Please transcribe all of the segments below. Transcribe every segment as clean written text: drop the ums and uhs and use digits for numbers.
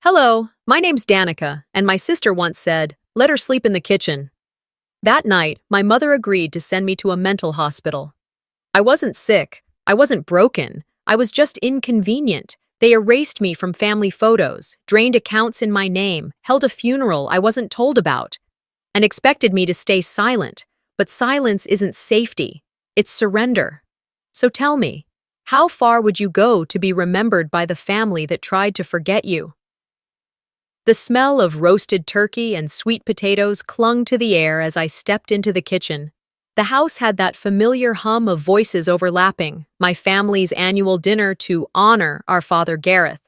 Hello, my name's Danica, and my sister once said, let her sleep in the kitchen. That night, my mother agreed to send me to a mental hospital. I wasn't sick. I wasn't broken. I was just inconvenient. They erased me from family photos, drained accounts in my name, held a funeral I wasn't told about, and expected me to stay silent. But silence isn't safety. It's surrender. So tell me, how far would you go to be remembered by the family that tried to forget you? The smell of roasted turkey and sweet potatoes clung to the air as I stepped into the kitchen. The house had that familiar hum of voices overlapping, my family's annual dinner to honor our father Gareth.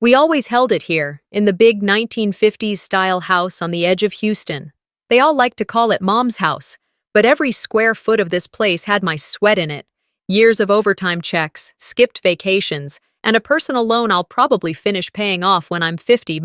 We always held it here, in the big 1950s-style house on the edge of Houston. They all liked to call it Mom's house, but every square foot of this place had my sweat in it. Years of overtime checks, skipped vacations, and a personal loan I'll probably finish paying off when I'm 50.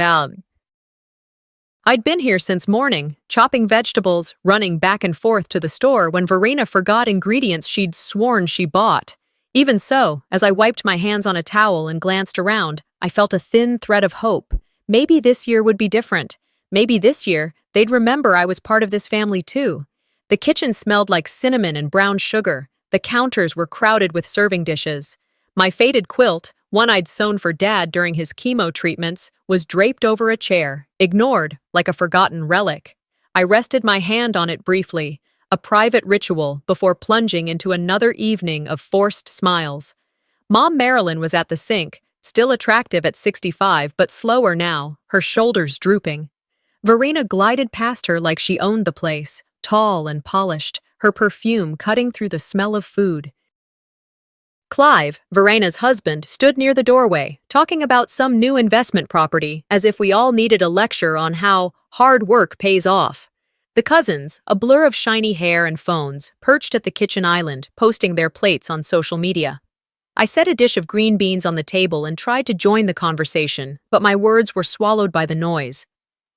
I'd been here since morning, chopping vegetables, running back and forth to the store when Verena forgot ingredients she'd sworn she bought. Even so, as I wiped my hands on a towel and glanced around, I felt a thin thread of hope. Maybe this year would be different. Maybe this year, they'd remember I was part of this family too. The kitchen smelled like cinnamon and brown sugar. The counters were crowded with serving dishes. My faded quilt, one I'd sewn for Dad during his chemo treatments, was draped over a chair, ignored like a forgotten relic. I rested my hand on it briefly, a private ritual before plunging into another evening of forced smiles. Mom Marilyn was at the sink, still attractive at 65 but slower now, her shoulders drooping. Verena glided past her like she owned the place, tall and polished, her perfume cutting through the smell of food. Clive, Verena's husband, stood near the doorway, talking about some new investment property, as if we all needed a lecture on how hard work pays off. The cousins, a blur of shiny hair and phones, perched at the kitchen island, posting their plates on social media. I set a dish of green beans on the table and tried to join the conversation, but my words were swallowed by the noise.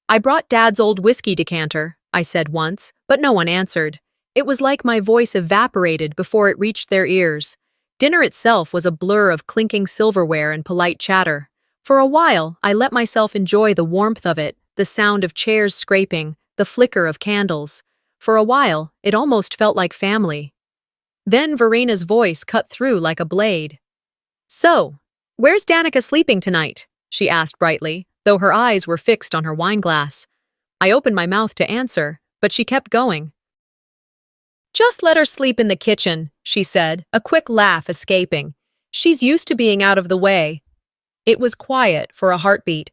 I brought Dad's old whiskey decanter, I said once, but no one answered. It was like my voice evaporated before it reached their ears. Dinner itself was a blur of clinking silverware and polite chatter. For a while, I let myself enjoy the warmth of it, the sound of chairs scraping, the flicker of candles. For a while, it almost felt like family. Then Verena's voice cut through like a blade. "So, where's Danica sleeping tonight?" she asked brightly, though her eyes were fixed on her wineglass. I opened my mouth to answer, but she kept going. "Just let her sleep in the kitchen," she said, a quick laugh escaping. "She's used to being out of the way." It was quiet for a heartbeat.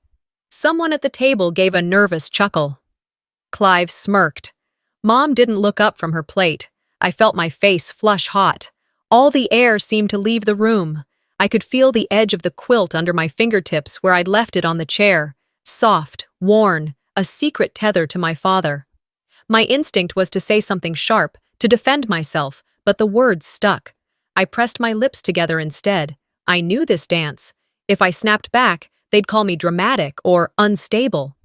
Someone at the table gave a nervous chuckle. Clive smirked. Mom didn't look up from her plate. I felt my face flush hot. All the air seemed to leave the room. I could feel the edge of the quilt under my fingertips where I'd left it on the chair. Soft, worn, a secret tether to my father. My instinct was to say something sharp, to defend myself, but the words stuck. I pressed my lips together instead. I knew this dance. If I snapped back, they'd call me dramatic or unstable.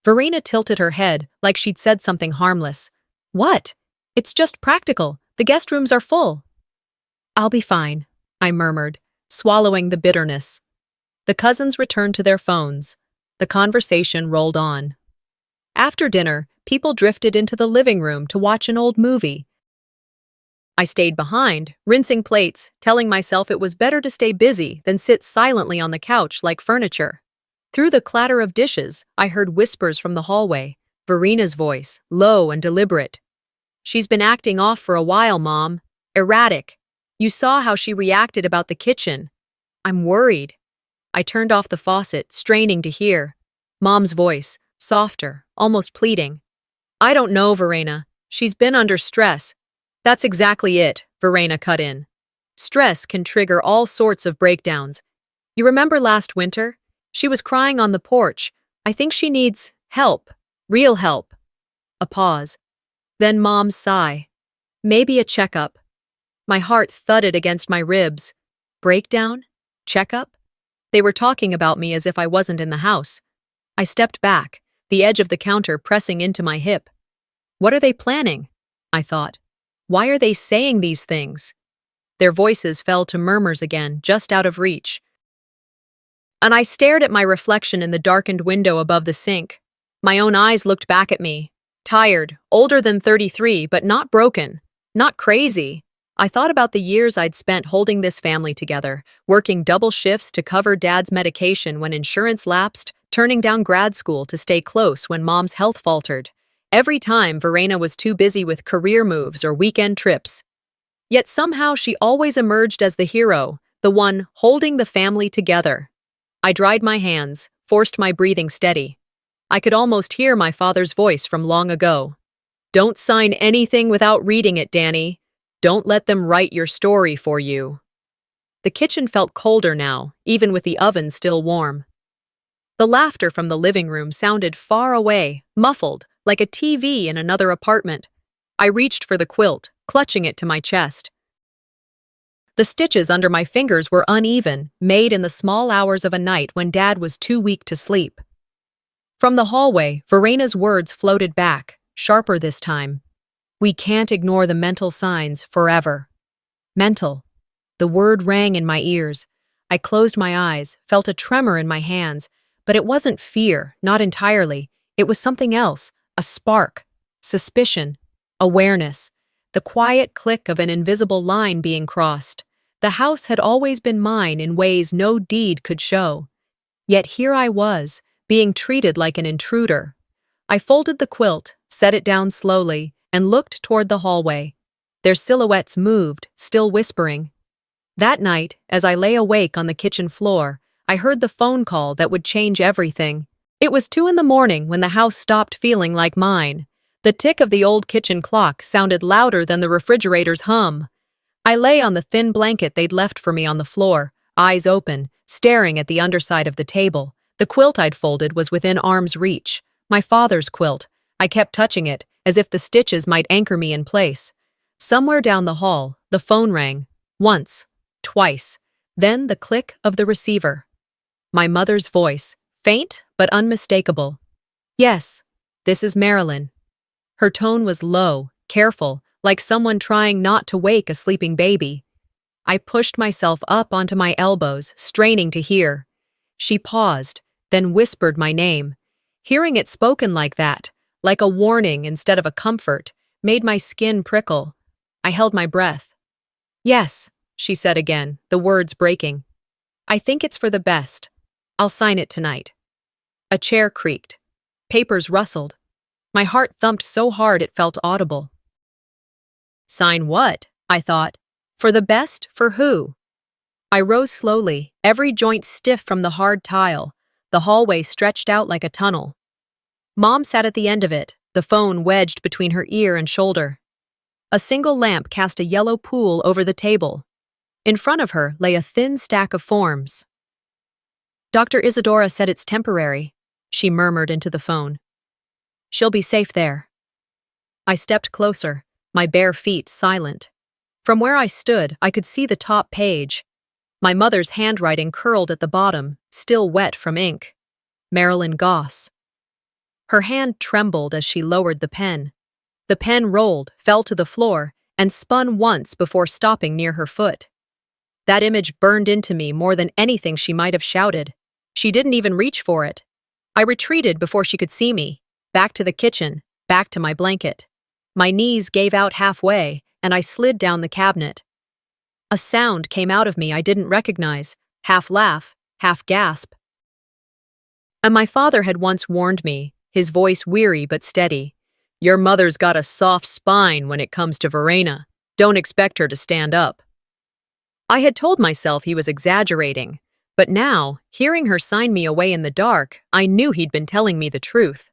Verena tilted her head like she'd said something harmless. "What? It's just practical. The guest rooms are full." "I'll be fine," I murmured, swallowing the bitterness. The cousins returned to their phones. The conversation rolled on. After dinner, people drifted into the living room to watch an old movie. I stayed behind, rinsing plates, telling myself it was better to stay busy than sit silently on the couch like furniture. Through the clatter of dishes, I heard whispers from the hallway, Verena's voice, low and deliberate. "She's been acting off for a while, Mom. Erratic. You saw how she reacted about the kitchen. I'm worried." I turned off the faucet, straining to hear. Mom's voice, softer, almost pleading. "I don't know, Verena. She's been under stress." "That's exactly it," Verena cut in. "Stress can trigger all sorts of breakdowns. You remember last winter? She was crying on the porch. I think she needs help. Real help." A pause. Then Mom's sigh. "Maybe a checkup." My heart thudded against my ribs. Breakdown? Checkup? They were talking about me as if I wasn't in the house. I stepped back, the edge of the counter pressing into my hip. What are they planning? I thought. Why are they saying these things? Their voices fell to murmurs again, just out of reach. and I stared at my reflection in the darkened window above the sink. My own eyes looked back at me. Tired, older than 33, but not broken, not crazy. I thought about the years I'd spent holding this family together, working double shifts to cover Dad's medication when insurance lapsed, turning down grad school to stay close when Mom's health faltered. Every time, Verena was too busy with career moves or weekend trips. Yet somehow she always emerged as the hero, the one holding the family together. I dried my hands, forced my breathing steady. I could almost hear my father's voice from long ago. "Don't sign anything without reading it, Danny. Don't let them write your story for you." The kitchen felt colder now, even with the oven still warm. The laughter from the living room sounded far away, muffled, like a TV in another apartment. I reached for the quilt, clutching it to my chest. The stitches under my fingers were uneven, made in the small hours of a night when Dad was too weak to sleep. From the hallway, Verena's words floated back, sharper this time. "We can't ignore the mental signs forever." Mental. The word rang in my ears. I closed my eyes, felt a tremor in my hands, but it wasn't fear, not entirely. It was something else, a spark, suspicion, awareness, the quiet click of an invisible line being crossed. The house had always been mine in ways no deed could show. Yet here I was, being treated like an intruder. I folded the quilt, set it down slowly, and looked toward the hallway. Their silhouettes moved, still whispering. That night, as I lay awake on the kitchen floor, I heard the phone call that would change everything. It was 2 a.m. when the house stopped feeling like mine. The tick of the old kitchen clock sounded louder than the refrigerator's hum. I lay on the thin blanket they'd left for me on the floor, eyes open, staring at the underside of the table. The quilt I'd folded was within arm's reach. My father's quilt. I kept touching it, as if the stitches might anchor me in place. Somewhere down the hall, the phone rang. Once, twice, then the click of the receiver. My mother's voice, faint but unmistakable. "Yes, this is Marilyn." Her tone was low, careful, like someone trying not to wake a sleeping baby. I pushed myself up onto my elbows, straining to hear. She paused, then whispered my name. Hearing it spoken like that, like a warning instead of a comfort, made my skin prickle. I held my breath. "Yes," she said again, the words breaking. "I think it's for the best. I'll sign it tonight." A chair creaked. Papers rustled. My heart thumped so hard it felt audible. Sign what? I thought. For the best? For who? I rose slowly, every joint stiff from the hard tile. The hallway stretched out like a tunnel. Mom sat at the end of it, the phone wedged between her ear and shoulder. A single lamp cast a yellow pool over the table. In front of her lay a thin stack of forms. "Dr. Isadora said it's temporary," she murmured into the phone. "She'll be safe there." I stepped closer, my bare feet silent. From where I stood, I could see the top page. My mother's handwriting curled at the bottom, still wet from ink. Marilyn Goss. Her hand trembled as she lowered the pen. The pen rolled, fell to the floor, and spun once before stopping near her foot. That image burned into me more than anything she might have shouted. She didn't even reach for it. I retreated before she could see me, back to the kitchen, back to my blanket. My knees gave out halfway, and I slid down the cabinet. A sound came out of me I didn't recognize, half laugh, half gasp. And my father had once warned me, his voice weary but steady. "Your mother's got a soft spine when it comes to Verena. Don't expect her to stand up." I had told myself he was exaggerating, but now, hearing her sign me away in the dark, I knew he'd been telling me the truth.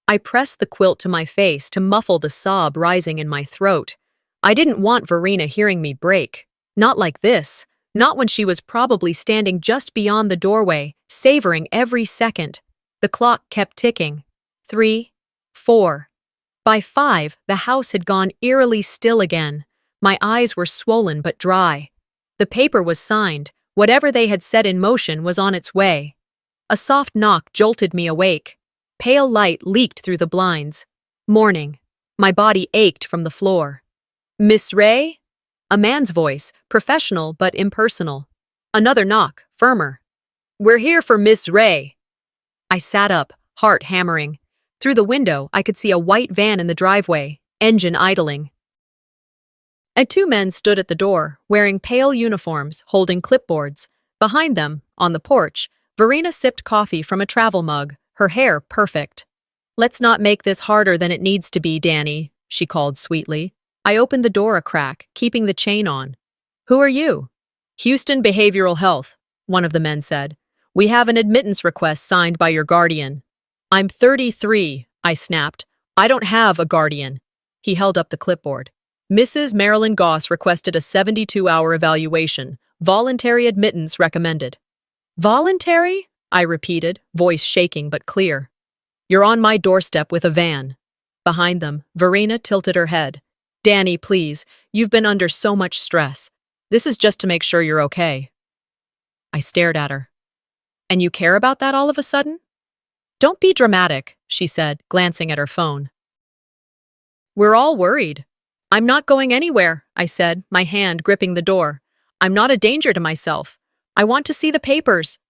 I pressed the quilt to my face to muffle the sob rising in my throat. I didn't want Verena hearing me break. Not like this. Not when she was probably standing just beyond the doorway, savoring every second. The clock kept ticking. 3, 4. By 5, the house had gone eerily still again. My eyes were swollen but dry. The paper was signed. Whatever they had set in motion was on its way. A soft knock jolted me awake. Pale light leaked through the blinds. Morning. My body ached from the floor. "Miss Ray?" A man's voice, professional but impersonal. Another knock, firmer. We're here for Miss Ray. I sat up, heart hammering. Through the window, I could see a white van in the driveway, engine idling. And two men stood at the door, wearing pale uniforms, holding clipboards. Behind them, on the porch, Verena sipped coffee from a travel mug, her hair perfect. "Let's not make this harder than it needs to be, Danny," she called sweetly. I opened the door a crack, keeping the chain on. "Who are you?" "Houston Behavioral Health," one of the men said. "We have an admittance request signed by your guardian." "I'm 33, I snapped. "I don't have a guardian." He held up the clipboard. "Mrs. Marilyn Goss requested a 72-hour evaluation. Voluntary admittance recommended." "Voluntary?" I repeated, voice shaking but clear. "You're on my doorstep with a van." Behind them, Verena tilted her head. "Danny, please, you've been under so much stress. This is just to make sure you're okay." I stared at her. "And you care about that all of a sudden?" "Don't be dramatic," she said, glancing at her phone. "We're all worried." "I'm not going anywhere," I said, my hand gripping the door. "I'm not a danger to myself. I want to see the papers."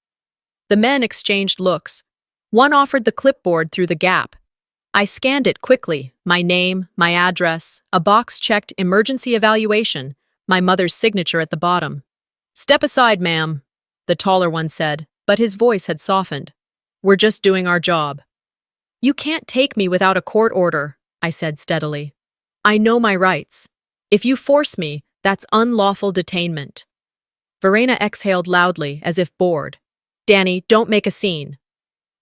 The men exchanged looks. One offered the clipboard through the gap. I scanned it quickly, my name, my address, a box checked emergency evaluation, my mother's signature at the bottom. "Step aside, ma'am," the taller one said, but his voice had softened. "We're just doing our job." "You can't take me without a court order," I said steadily. "I know my rights. If you force me, that's unlawful detainment." Verena exhaled loudly, as if bored. "Danny, don't make a scene."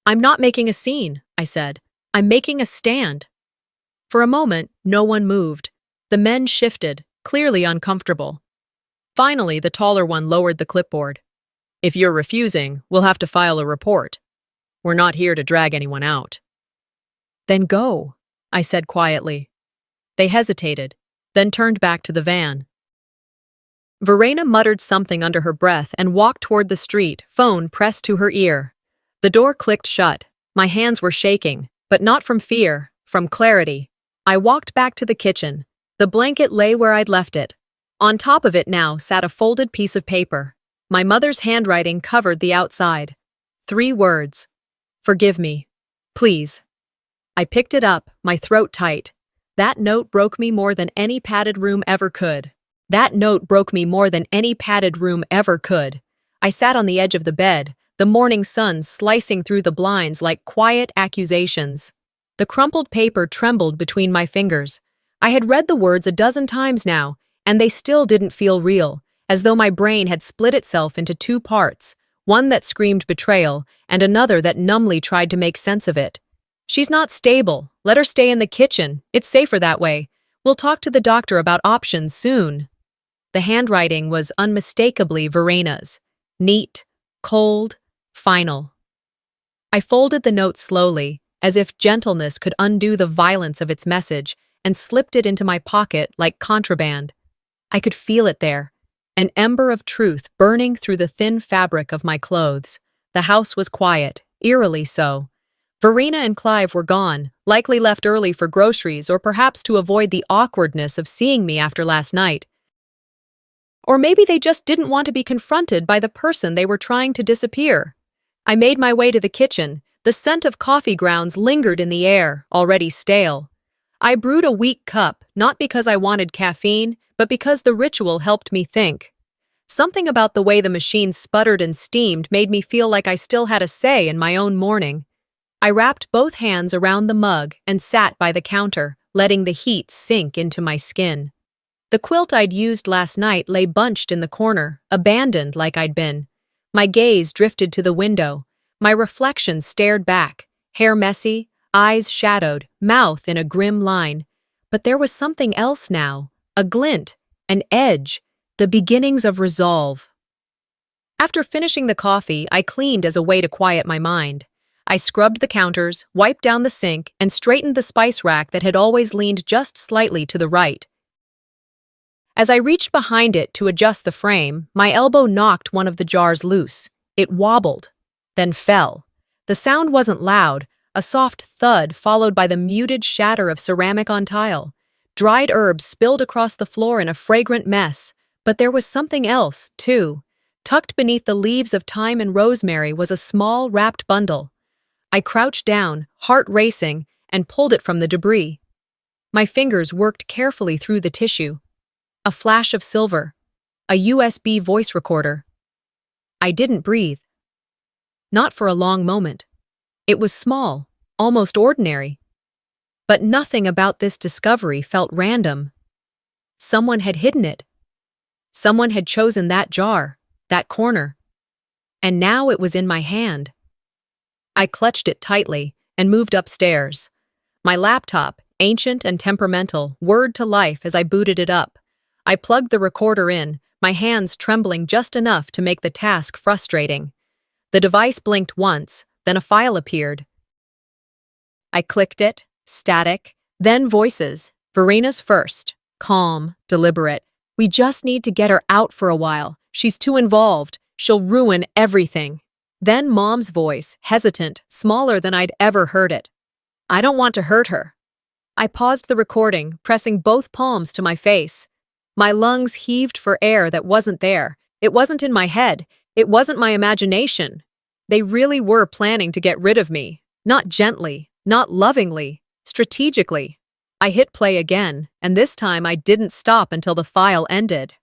"I'm not making a scene," I said. "I'm making a stand." For a moment, no one moved. The men shifted, clearly uncomfortable. Finally, the taller one lowered the clipboard. "If you're refusing, we'll have to file a report. We're not here to drag anyone out." "Then go," I said quietly. They hesitated, then turned back to the van. Verena muttered something under her breath and walked toward the street, phone pressed to her ear. The door clicked shut. My hands were shaking, but not from fear, from clarity. I walked back to the kitchen. The blanket lay where I'd left it. On top of it now sat a folded piece of paper. My mother's handwriting covered the outside. 3 words. "Forgive me. Please." I picked it up, my throat tight. That note broke me more than any padded room ever could. That note broke me more than any padded room ever could. I sat on the edge of the bed, the morning sun slicing through the blinds like quiet accusations. The crumpled paper trembled between my fingers. I had read the words a dozen times now, and they still didn't feel real, as though my brain had split itself into 2 parts, one that screamed betrayal and another that numbly tried to make sense of it. "She's not stable. Let her stay in the kitchen. It's safer that way. We'll talk to the doctor about options soon." The handwriting was unmistakably Verena's. Neat, cold, final. I folded the note slowly, as if gentleness could undo the violence of its message, and slipped it into my pocket like contraband. I could feel it there, an ember of truth burning through the thin fabric of my clothes. The house was quiet, eerily so. Verena and Clive were gone, likely left early for groceries or perhaps to avoid the awkwardness of seeing me after last night. Or maybe they just didn't want to be confronted by the person they were trying to disappear. I made my way to the kitchen. The scent of coffee grounds lingered in the air, already stale. I brewed a weak cup, not because I wanted caffeine, but because the ritual helped me think. Something about the way the machine sputtered and steamed made me feel like I still had a say in my own morning. I wrapped both hands around the mug and sat by the counter, letting the heat sink into my skin. The quilt I'd used last night lay bunched in the corner, abandoned like I'd been. My gaze drifted to the window. My reflection stared back, hair messy, eyes shadowed, mouth in a grim line. But there was something else now, a glint, an edge, the beginnings of resolve. After finishing the coffee, I cleaned as a way to quiet my mind. I scrubbed the counters, wiped down the sink, and straightened the spice rack that had always leaned just slightly to the right. As I reached behind it to adjust the frame, my elbow knocked one of the jars loose. It wobbled, then fell. The sound wasn't loud, a soft thud followed by the muted shatter of ceramic on tile. Dried herbs spilled across the floor in a fragrant mess, but there was something else, too. Tucked beneath the leaves of thyme and rosemary was a small, wrapped bundle. I crouched down, heart racing, and pulled it from the debris. My fingers worked carefully through the tissue. A flash of silver. A USB voice recorder. I didn't breathe. Not for a long moment. It was small, almost ordinary. But nothing about this discovery felt random. Someone had hidden it. Someone had chosen that jar, that corner. And now it was in my hand. I clutched it tightly and moved upstairs. My laptop, ancient and temperamental, whirred to life as I booted it up. I plugged the recorder in, my hands trembling just enough to make the task frustrating. The device blinked once, then a file appeared. I clicked it, static, then voices. Verena's first. Calm, deliberate. We just need to get her out for a while. She's too involved. She'll ruin everything. Then Mom's voice, hesitant, smaller than I'd ever heard it. I don't want to hurt her. I paused the recording, pressing both palms to my face. My lungs heaved for air that wasn't there. It wasn't in my head. It wasn't my imagination. They really were planning to get rid of me. Not gently, not lovingly, strategically. I hit play again, and this time I didn't stop until the file ended.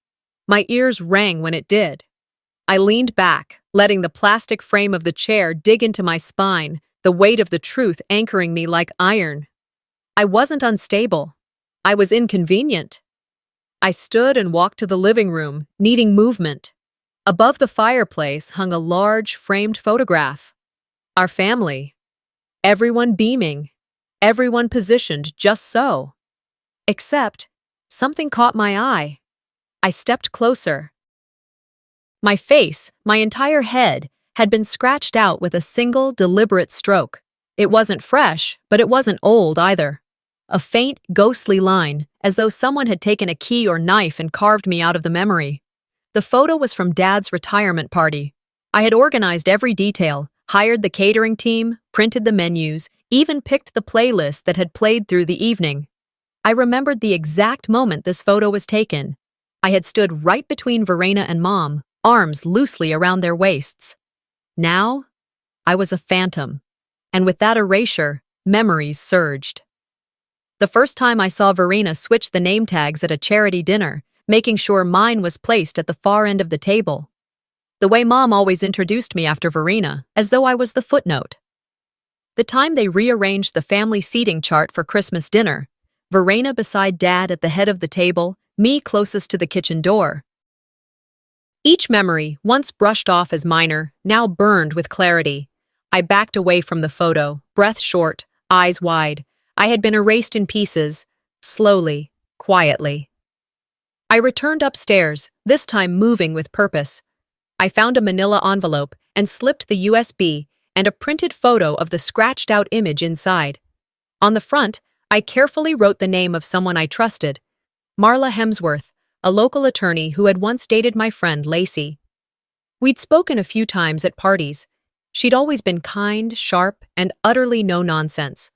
My ears rang when it did. I leaned back, letting the plastic frame of the chair dig into my spine, the weight of the truth anchoring me like iron. I wasn't unstable. I was inconvenient. I stood and walked to the living room, needing movement. Above the fireplace hung a large, framed photograph. Our family. Everyone beaming. Everyone positioned just so. Except, something caught my eye. I stepped closer. My face, my entire head, had been scratched out with a single, deliberate stroke. It wasn't fresh, but it wasn't old either. A faint, ghostly line, as though someone had taken a key or knife and carved me out of the memory. The photo was from Dad's retirement party. I had organized every detail, hired the catering team, printed the menus, even picked the playlist that had played through the evening. I remembered the exact moment this photo was taken. I had stood right between Verena and Mom, arms loosely around their waists. Now, I was a phantom, and with that erasure, memories surged. The first time I saw Verena switch the name tags at a charity dinner, making sure mine was placed at the far end of the table. The way Mom always introduced me after Verena, as though I was the footnote. The time they rearranged the family seating chart for Christmas dinner, Verena beside Dad at the head of the table, me closest to the kitchen door. Each memory, once brushed off as minor, now burned with clarity. I backed away from the photo, breath short, eyes wide. I had been erased in pieces, slowly, quietly. I returned upstairs, this time moving with purpose. I found a manila envelope and slipped the USB and a printed photo of the scratched-out image inside. On the front, I carefully wrote the name of someone I trusted, Marla Hemsworth, a local attorney who had once dated my friend Lacey. We'd spoken a few times at parties. She'd always been kind, sharp, and utterly no-nonsense.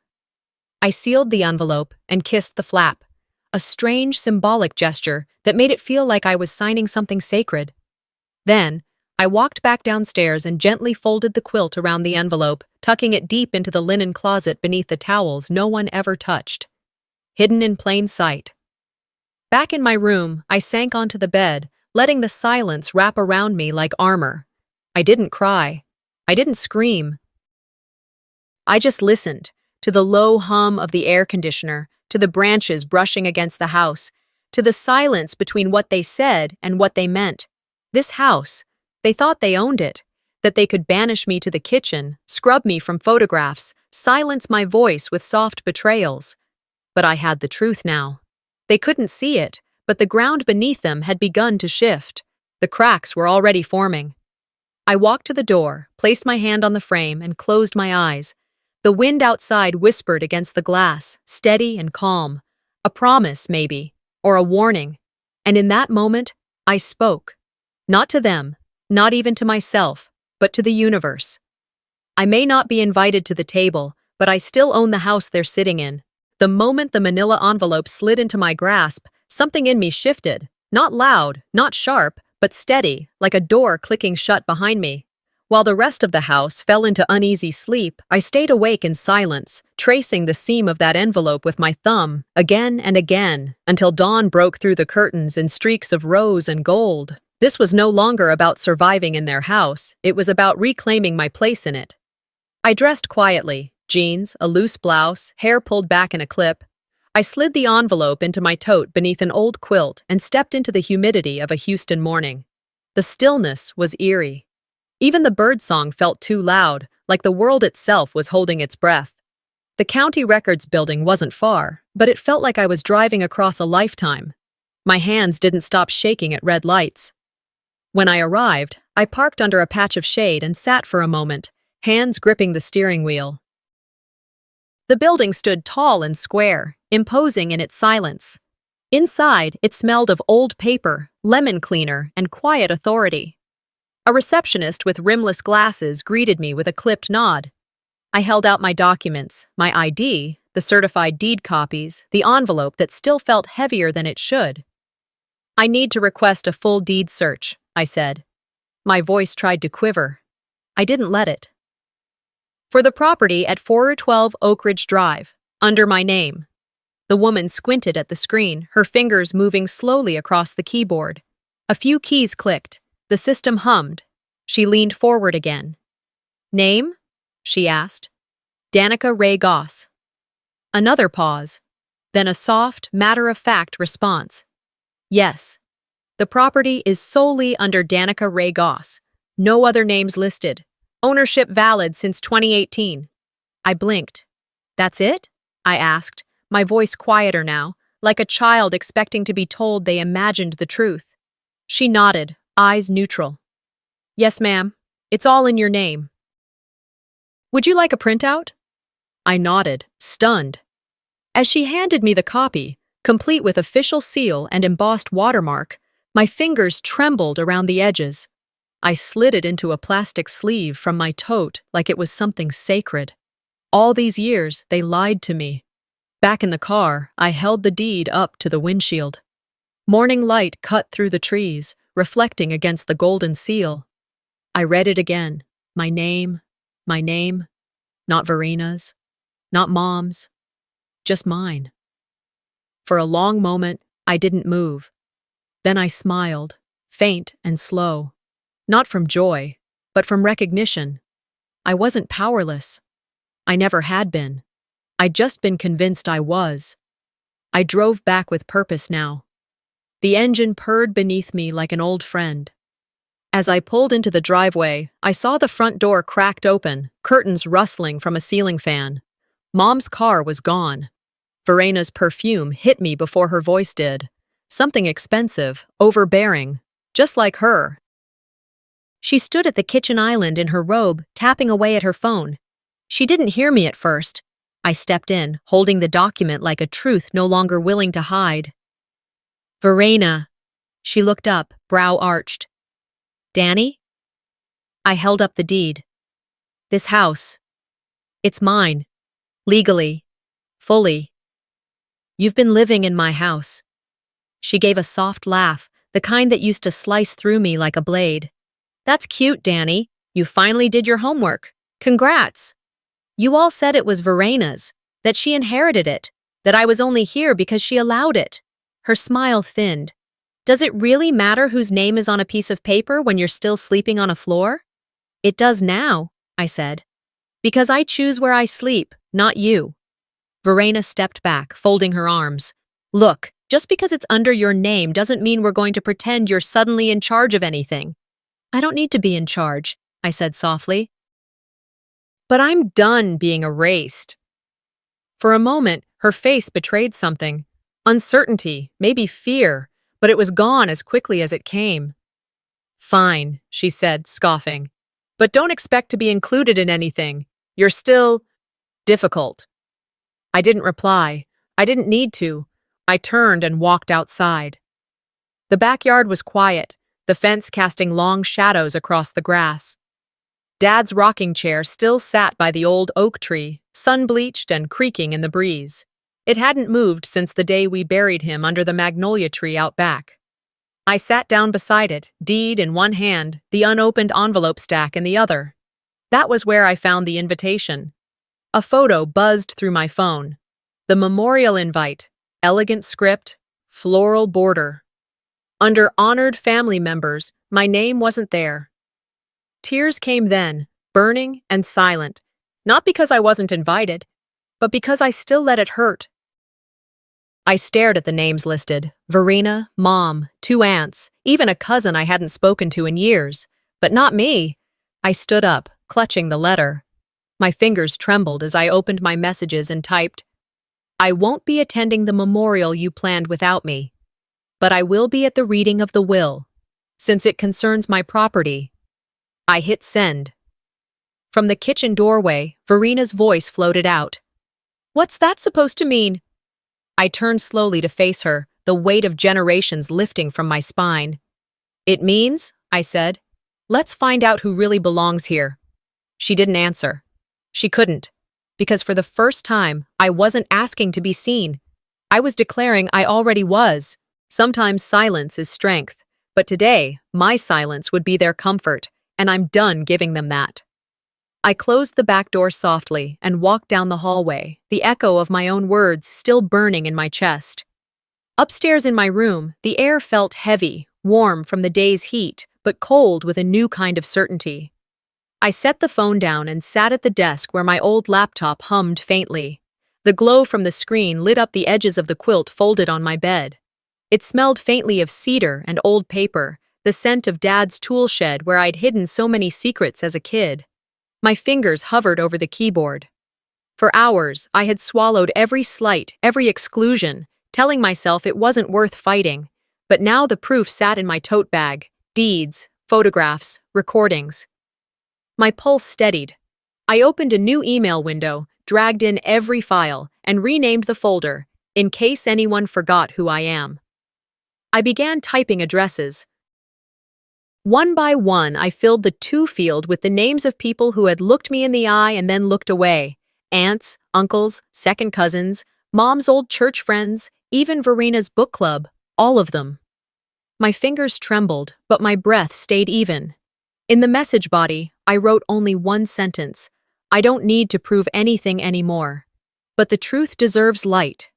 I sealed the envelope and kissed the flap, a strange symbolic gesture that made it feel like I was signing something sacred. Then, I walked back downstairs and gently folded the quilt around the envelope, tucking it deep into the linen closet beneath the towels no one ever touched. Hidden in plain sight. Back in my room, I sank onto the bed, letting the silence wrap around me like armor. I didn't cry. I didn't scream. I just listened, to the low hum of the air conditioner, to the branches brushing against the house, to the silence between what they said and what they meant. This house, they thought they owned it, that they could banish me to the kitchen, scrub me from photographs, silence my voice with soft betrayals. But I had the truth now. They couldn't see it, but the ground beneath them had begun to shift. The cracks were already forming. I walked to the door, placed my hand on the frame, and closed my eyes. The wind outside whispered against the glass, steady and calm. A promise, maybe, or a warning. And in that moment, I spoke. Not to them, not even to myself, but to the universe. I may not be invited to the table, but I still own the house they're sitting in. The moment the manila envelope slid into my grasp, something in me shifted. Not loud, not sharp, but steady, like a door clicking shut behind me. While the rest of the house fell into uneasy sleep, I stayed awake in silence, tracing the seam of that envelope with my thumb, again and again, until dawn broke through the curtains in streaks of rose and gold. This was no longer about surviving in their house, it was about reclaiming my place in it. I dressed quietly, jeans, a loose blouse, hair pulled back in a clip. I slid the envelope into my tote beneath an old quilt and stepped into the humidity of a Houston morning. The stillness was eerie. Even the birdsong felt too loud, like the world itself was holding its breath. The county records building wasn't far, but it felt like I was driving across a lifetime. My hands didn't stop shaking at red lights. When I arrived, I parked under a patch of shade and sat for a moment, hands gripping the steering wheel. The building stood tall and square, imposing in its silence. Inside, it smelled of old paper, lemon cleaner, and quiet authority. A receptionist with rimless glasses greeted me with a clipped nod. I held out my documents, my ID, the certified deed copies, the envelope that still felt heavier than it should. "I need to request a full deed search," I said. My voice tried to quiver. I didn't let it. "For the property at 412 Oak Ridge Drive, under my name." The woman squinted at the screen, her fingers moving slowly across the keyboard. A few keys clicked. The system hummed. She leaned forward again. "Name?" she asked. "Danica Ray Goss." Another pause. Then a soft, matter-of-fact response. "Yes. The property is solely under Danica Ray Goss. No other names listed. Ownership valid since 2018. I blinked. "That's it?" I asked, my voice quieter now, like a child expecting to be told they imagined the truth. She nodded, eyes neutral. "Yes, ma'am. It's all in your name." "Would you like a printout?" I nodded, stunned. As she handed me the copy, complete with official seal and embossed watermark, my fingers trembled around the edges. I slid it into a plastic sleeve from my tote like it was something sacred. All these years, they lied to me. Back in the car, I held the deed up to the windshield. Morning light cut through the trees, reflecting against the golden seal. I read it again. My name, not Verena's, not Mom's, just mine. For a long moment, I didn't move. Then I smiled, faint and slow. Not from joy, but from recognition. I wasn't powerless. I never had been. I'd just been convinced I was. I drove back with purpose now. The engine purred beneath me like an old friend. As I pulled into the driveway, I saw the front door cracked open, curtains rustling from a ceiling fan. Mom's car was gone. Verena's perfume hit me before her voice did. Something expensive, overbearing, just like her. She stood at the kitchen island in her robe, tapping away at her phone. She didn't hear me at first. I stepped in, holding the document like a truth no longer willing to hide. "Verena." She looked up, brow arched. "Danny?" I held up the deed. "This house. It's mine. Legally. Fully. You've been living in my house." She gave a soft laugh, the kind that used to slice through me like a blade. "That's cute, Danny. You finally did your homework. Congrats. You all said it was Verena's, that she inherited it, that I was only here because she allowed it." Her smile thinned. "Does it really matter whose name is on a piece of paper when you're still sleeping on a floor?" "It does now," I said. "Because I choose where I sleep, not you." Verena stepped back, folding her arms. "Look, just because it's under your name doesn't mean we're going to pretend you're suddenly in charge of anything." "I don't need to be in charge," I said softly. "But I'm done being erased." For a moment, her face betrayed something. Uncertainty, maybe fear, but it was gone as quickly as it came. "Fine," she said, scoffing. "But don't expect to be included in anything. You're still difficult." I didn't reply. I didn't need to. I turned and walked outside. The backyard was quiet, the fence casting long shadows across the grass. Dad's rocking chair still sat by the old oak tree, sun-bleached and creaking in the breeze. It hadn't moved since the day we buried him under the magnolia tree out back. I sat down beside it, deed in one hand, the unopened envelope stack in the other. That was where I found the invitation. A photo buzzed through my phone. The memorial invite, elegant script, floral border. Under honored family members, my name wasn't there. Tears came then, burning and silent, not because I wasn't invited, but because I still let it hurt. I stared at the names listed: Verena, Mom, 2 aunts, even a cousin I hadn't spoken to in years. But not me. I stood up, clutching the letter. My fingers trembled as I opened my messages and typed, "I won't be attending the memorial you planned without me, but I will be at the reading of the will, since it concerns my property." I hit send. From the kitchen doorway, Verena's voice floated out. "What's that supposed to mean?" I turned slowly to face her, the weight of generations lifting from my spine. "It means," I said, "let's find out who really belongs here." She didn't answer. She couldn't, because for the first time, I wasn't asking to be seen. I was declaring I already was. Sometimes silence is strength, but today, my silence would be their comfort, and I'm done giving them that. I closed the back door softly and walked down the hallway, the echo of my own words still burning in my chest. Upstairs in my room, the air felt heavy, warm from the day's heat, but cold with a new kind of certainty. I set the phone down and sat at the desk where my old laptop hummed faintly. The glow from the screen lit up the edges of the quilt folded on my bed. It smelled faintly of cedar and old paper, the scent of Dad's tool shed where I'd hidden so many secrets as a kid. My fingers hovered over the keyboard. For hours, I had swallowed every slight, every exclusion, telling myself it wasn't worth fighting. But now the proof sat in my tote bag: deeds, photographs, recordings. My pulse steadied. I opened a new email window, dragged in every file, and renamed the folder, in case anyone forgot who I am. I began typing addresses. One by one, I filled the to field with the names of people who had looked me in the eye and then looked away. Aunts, uncles, second cousins, Mom's old church friends, even Verena's book club, all of them. My fingers trembled, but my breath stayed even. In the message body, I wrote only one sentence: "I don't need to prove anything anymore. But the truth deserves light."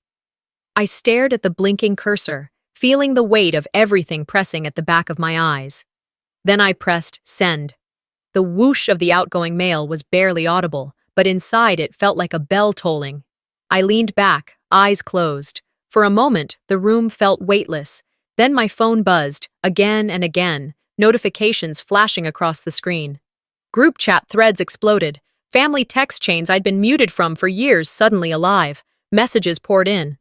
I stared at the blinking cursor, feeling the weight of everything pressing at the back of my eyes. Then I pressed send. The whoosh of the outgoing mail was barely audible, but inside it felt like a bell tolling. I leaned back, eyes closed. For a moment, the room felt weightless. Then my phone buzzed, again and again, notifications flashing across the screen. Group chat threads exploded. Family text chains I'd been muted from for years suddenly alive. Messages poured in.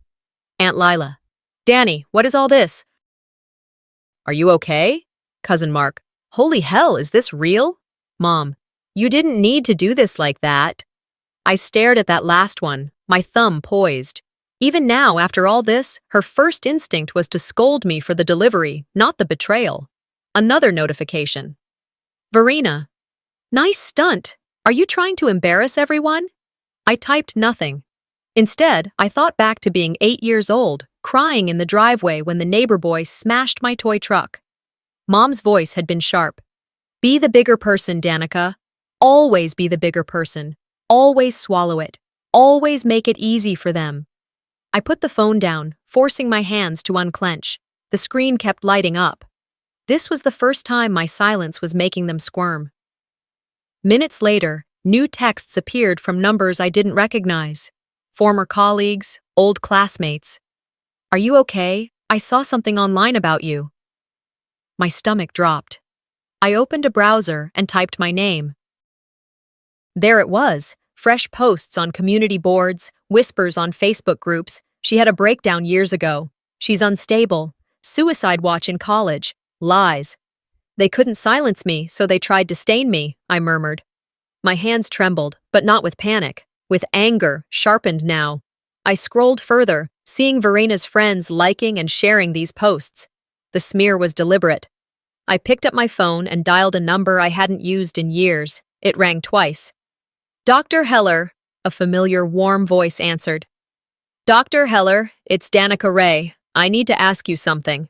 Aunt Lila. "Danny, what is all this?" "Are you okay?" Cousin Mark. "Holy hell, is this real?" Mom. "You didn't need to do this like that." I stared at that last one, my thumb poised. Even now, after all this, her first instinct was to scold me for the delivery, not the betrayal. Another notification. "Verena. Nice stunt. Are you trying to embarrass everyone?" I typed nothing. Instead, I thought back to being 8 years old, crying in the driveway when the neighbor boy smashed my toy truck. Mom's voice had been sharp. "Be the bigger person, Danica. Always be the bigger person. Always swallow it. Always make it easy for them." I put the phone down, forcing my hands to unclench. The screen kept lighting up. This was the first time my silence was making them squirm. Minutes later, new texts appeared from numbers I didn't recognize. Former colleagues, old classmates. "Are you okay? I saw something online about you." My stomach dropped. I opened a browser and typed my name. There it was, fresh posts on community boards, whispers on Facebook groups. She had a breakdown years ago. She's unstable. Suicide watch in college. Lies. "They couldn't silence me, so they tried to stain me," I murmured. My hands trembled, but not with panic, with anger, sharpened now. I scrolled further, seeing Verena's friends liking and sharing these posts. The smear was deliberate. I picked up my phone and dialed a number I hadn't used in years. It rang twice. "Dr. Heller," a familiar, warm voice answered. "Dr. Heller, it's Danica Ray. I need to ask you something."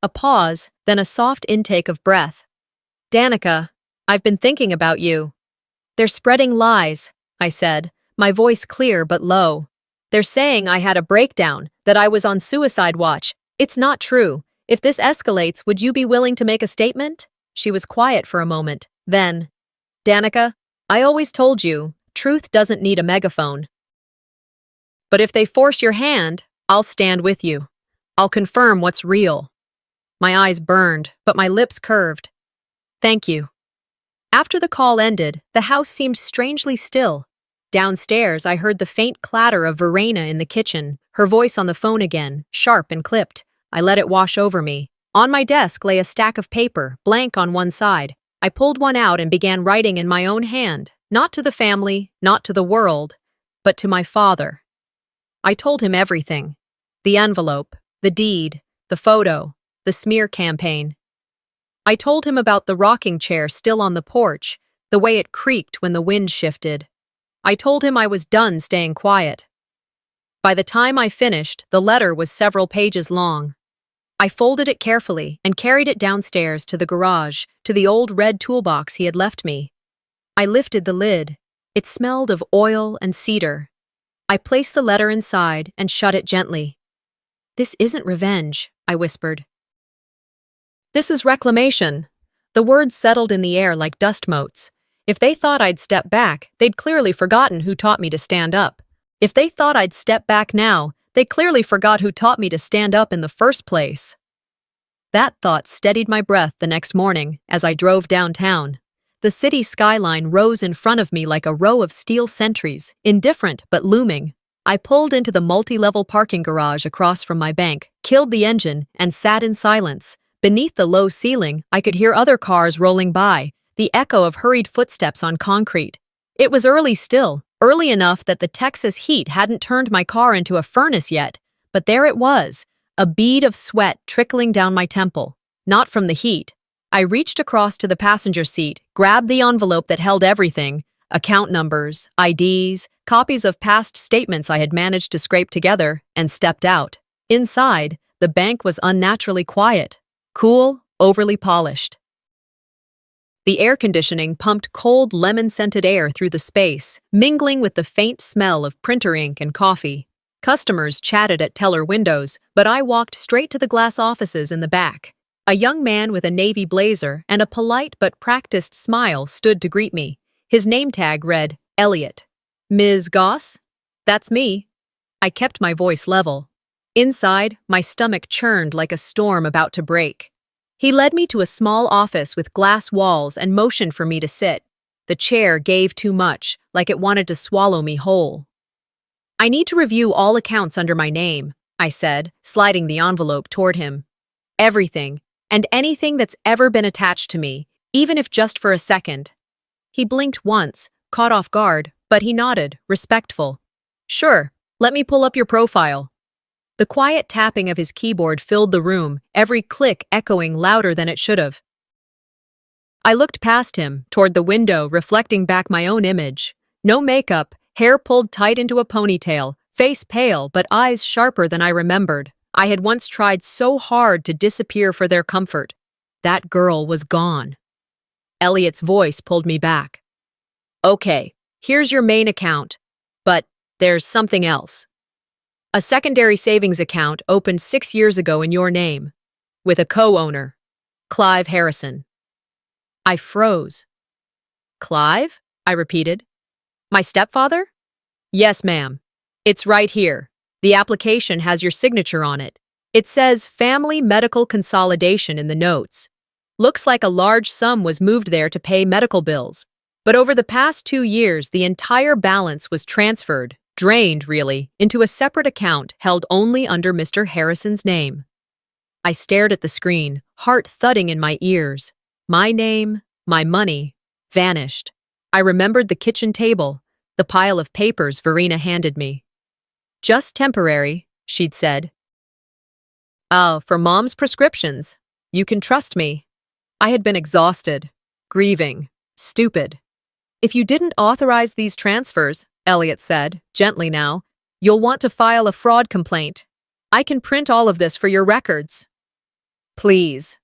A pause, then a soft intake of breath. Danica, I've been thinking about you. They're spreading lies, I said, my voice clear but low. They're saying I had a breakdown, that I was on suicide watch. It's not true. If this escalates, would you be willing to make a statement? She was quiet for a moment. Then, Danica, I always told you, truth doesn't need a megaphone. But if they force your hand, I'll stand with you. I'll confirm what's real. My eyes burned, but my lips curved. Thank you. After the call ended, the house seemed strangely still. Downstairs, I heard the faint clatter of Verena in the kitchen, her voice on the phone again, sharp and clipped. I let it wash over me. On my desk lay a stack of paper, blank on one side. I pulled one out and began writing in my own hand, not to the family, not to the world, but to my father. I told him everything. The envelope, the deed, the photo, the smear campaign. I told him about the rocking chair still on the porch, the way it creaked when the wind shifted. I told him I was done staying quiet. By the time I finished, the letter was several pages long. I folded it carefully and carried it downstairs to the garage, to the old red toolbox he had left me. I lifted the lid. It smelled of oil and cedar. I placed the letter inside and shut it gently. This isn't revenge, I whispered. This is reclamation. The words settled in the air like dust motes. If they thought I'd step back, they'd clearly forgotten who taught me to stand up. If they thought I'd step back now, they clearly forgot who taught me to stand up in the first place. That thought steadied my breath the next morning as I drove downtown. The city skyline rose in front of me like a row of steel sentries, indifferent but looming. I pulled into the multi-level parking garage across from my bank, killed the engine, and sat in silence. Beneath the low ceiling, I could hear other cars rolling by, the echo of hurried footsteps on concrete. It was early still, early enough that the Texas heat hadn't turned my car into a furnace yet, but there it was, a bead of sweat trickling down my temple. Not from the heat. I reached across to the passenger seat, grabbed the envelope that held everything, account numbers, IDs, copies of past statements I had managed to scrape together, and stepped out. Inside, the bank was unnaturally quiet, cool, overly polished. The air conditioning pumped cold, lemon-scented air through the space, mingling with the faint smell of printer ink and coffee. Customers chatted at teller windows, but I walked straight to the glass offices in the back. A young man with a navy blazer and a polite but practiced smile stood to greet me. His name tag read, Elliot. Ms. Goss? That's me. I kept my voice level. Inside, my stomach churned like a storm about to break. He led me to a small office with glass walls and motioned for me to sit. The chair gave too much, like it wanted to swallow me whole. I need to review all accounts under my name, I said, sliding the envelope toward him. Everything, and anything that's ever been attached to me, even if just for a second. He blinked once, caught off guard, but he nodded, respectful. Sure, let me pull up your profile. The quiet tapping of his keyboard filled the room, every click echoing louder than it should have. I looked past him, toward the window, reflecting back my own image. No makeup, hair pulled tight into a ponytail, face pale but eyes sharper than I remembered. I had once tried so hard to disappear for their comfort. That girl was gone. Elliot's voice pulled me back. Okay, here's your main account, but there's something else. A secondary savings account opened 6 years ago in your name, with a co-owner, Clive Harrison. I froze. Clive? I repeated. My stepfather? Yes, ma'am. It's right here. The application has your signature on it. It says Family Medical Consolidation in the notes. Looks like a large sum was moved there to pay medical bills. But over the past 2 years, the entire balance was transferred, drained, really, into a separate account held only under Mr. Harrison's name. I stared at the screen, heart thudding in my ears. My name, my money, vanished. I remembered the kitchen table, the pile of papers Verena handed me. Just temporary, she'd said. Oh, for Mom's prescriptions. You can trust me. I had been exhausted, grieving, stupid. If you didn't authorize these transfers, Elliot said, gently now, you'll want to file a fraud complaint. I can print all of this for your records. Please.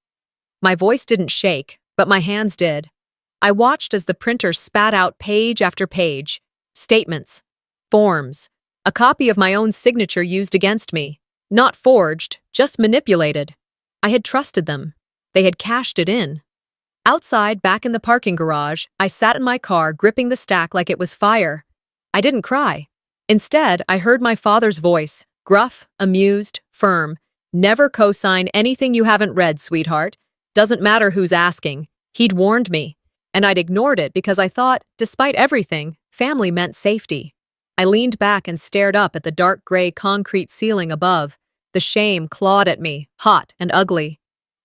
My voice didn't shake, but my hands did. I watched as the printer spat out page after page. Statements. Forms. A copy of my own signature used against me. Not forged, just manipulated. I had trusted them. They had cashed it in. Outside, back in the parking garage, I sat in my car gripping the stack like it was fire. I didn't cry. Instead, I heard my father's voice, gruff, amused, firm. Never co-sign anything you haven't read, sweetheart. Doesn't matter who's asking. He'd warned me. And I'd ignored it because I thought, despite everything, family meant safety. I leaned back and stared up at the dark gray concrete ceiling above. The shame clawed at me, hot and ugly.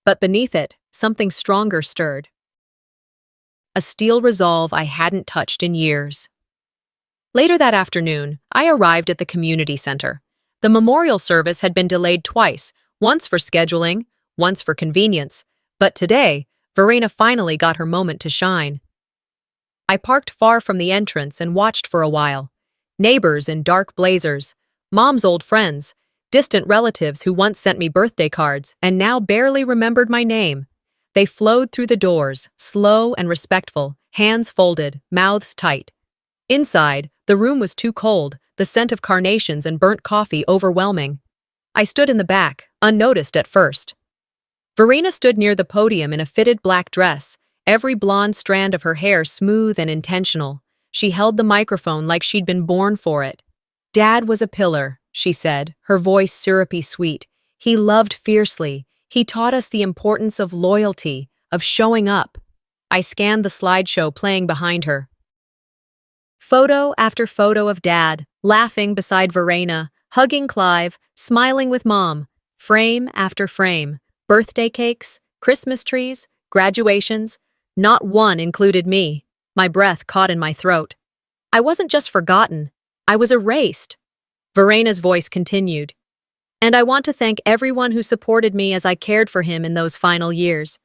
But beneath it, something stronger stirred. A steel resolve I hadn't touched in years. Later that afternoon, I arrived at the community center. The memorial service had been delayed twice, once for scheduling, once for convenience. But today, Verena finally got her moment to shine. I parked far from the entrance and watched for a while. Neighbors in dark blazers, Mom's old friends, distant relatives who once sent me birthday cards and now barely remembered my name. They flowed through the doors, slow and respectful, hands folded, mouths tight. Inside, the room was too cold, the scent of carnations and burnt coffee overwhelming. I stood in the back, unnoticed at first. Verena stood near the podium in a fitted black dress, every blonde strand of her hair smooth and intentional. She held the microphone like she'd been born for it. "Dad was a pillar," she said, her voice syrupy sweet. "He loved fiercely. He taught us the importance of loyalty, of showing up." I scanned the slideshow playing behind her. Photo after photo of Dad, laughing beside Verena, hugging Clive, smiling with Mom. Frame after frame. Birthday cakes, Christmas trees, graduations. Not one included me. My breath caught in my throat. I wasn't just forgotten. I was erased. Verena's voice continued. "And I want to thank everyone who supported me as I cared for him in those final years.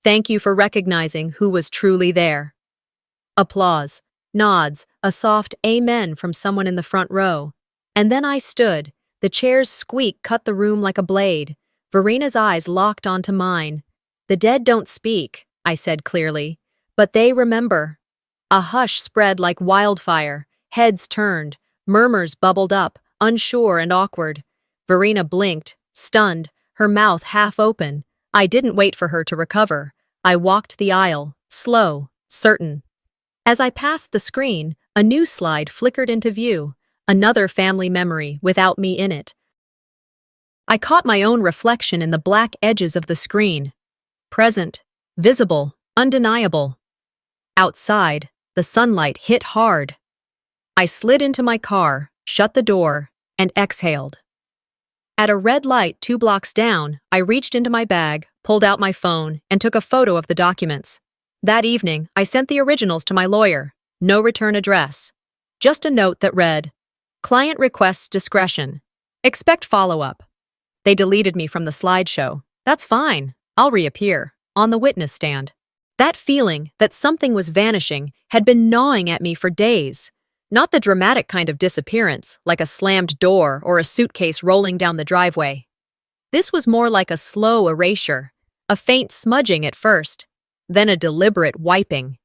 Thank you for recognizing who was truly there." Applause. Nods, a soft amen from someone in the front row. And then I stood. The chair's squeak cut the room like a blade. Verena's eyes locked onto mine. "The dead don't speak," I said clearly, "but they remember." A hush spread like wildfire. Heads turned. Murmurs bubbled up, unsure and awkward. Verena blinked, stunned, her mouth half open. I didn't wait for her to recover. I walked the aisle, slow, certain. As I passed the screen, a new slide flickered into view, another family memory without me in it. I caught my own reflection in the black edges of the screen. Present, visible, undeniable. Outside, the sunlight hit hard. I slid into my car, shut the door, and exhaled. At a red light 2 blocks down, I reached into my bag, pulled out my phone, and took a photo of the documents. That evening, I sent the originals to my lawyer. No return address. Just a note that read, "Client requests discretion. Expect follow-up." They deleted me from the slideshow. That's fine. I'll reappear. On the witness stand. That feeling that something was vanishing had been gnawing at me for days. Not the dramatic kind of disappearance, like a slammed door or a suitcase rolling down the driveway. This was more like a slow erasure, a faint smudging at first, then a deliberate wiping.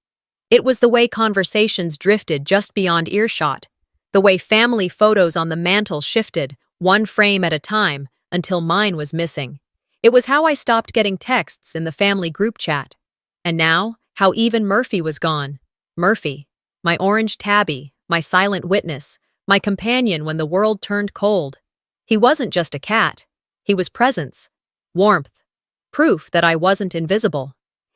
It was the way conversations drifted just beyond earshot, the way family photos on the mantel shifted, one frame at a time, until mine was missing. It was how I stopped getting texts in the family group chat. And now, how even Murphy was gone. Murphy, my orange tabby, my silent witness, my companion when the world turned cold. He wasn't just a cat. He was presence, warmth, proof that I wasn't invisible.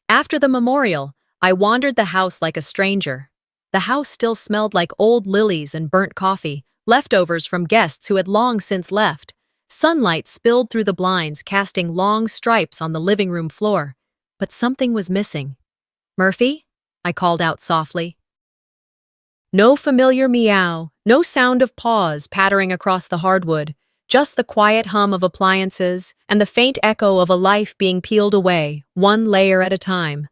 After the memorial, I wandered the house like a stranger. The house still smelled like old lilies and burnt coffee, leftovers from guests who had long since left. Sunlight spilled through the blinds, casting long stripes on the living room floor. But something was missing. "Murphy?" I called out softly. No familiar meow, no sound of paws pattering across the hardwood, just the quiet hum of appliances and the faint echo of a life being peeled away, one layer at a time.